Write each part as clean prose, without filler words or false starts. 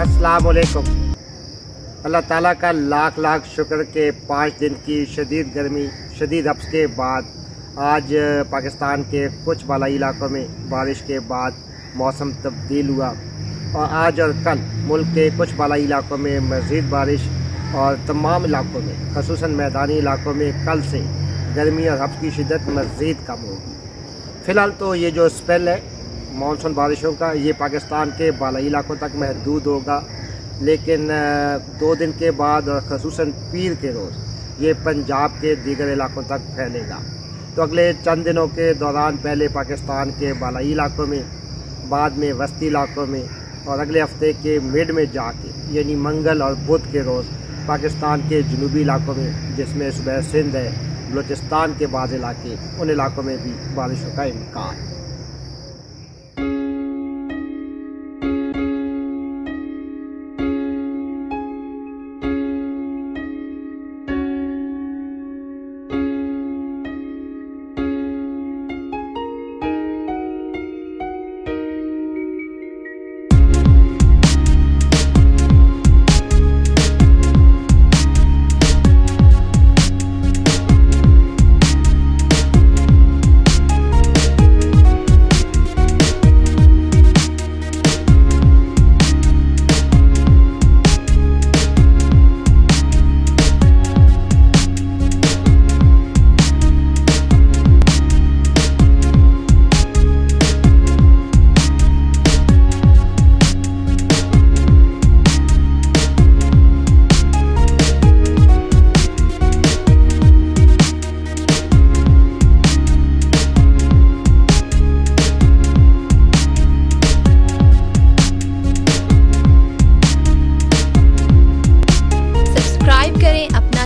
अस्सलाम वालेकुम। अल्लाह ताला का लाख लाख शुक्र के 5 दिन की शदीद गर्मी शदीद हब्स के बाद आज पाकिस्तान के कुछ बालाई इलाकों में बारिश के बाद मौसम तब्दील हुआ और आज और कल मुल्क के कुछ बालाई इलाकों में मज़ीद बारिश और तमाम इलाकों में ख़ुसूसन मैदानी इलाकों में कल से गर्मी और हब्स की शिद्दत मज़ीद कम होगी। फ़िलहाल तो ये जो स्पेल है मानसून बारिशों का ये पाकिस्तान के बालाई इलाकों तक महदूद होगा, लेकिन 2 दिन के बाद और ख़ुसूसन पीर के रोज़ ये पंजाब के दीगर इलाकों तक फैलेगा। तो अगले चंद दिनों के दौरान पहले पाकिस्तान के बालाई इलाकों में, बाद में वस्ती इलाकों में और अगले हफ्ते के मिड में जाके यानी मंगल और बुध के रोज़ पाकिस्तान के जनूबी इलाकों में जिसमें सुबह सिंध है, बलोचिस्तान के बाद इलाके, उन इलाकों में भी बारिशों का इम्कान है।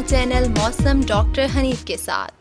चैनल मौसम डॉक्टर हनीफ के साथ।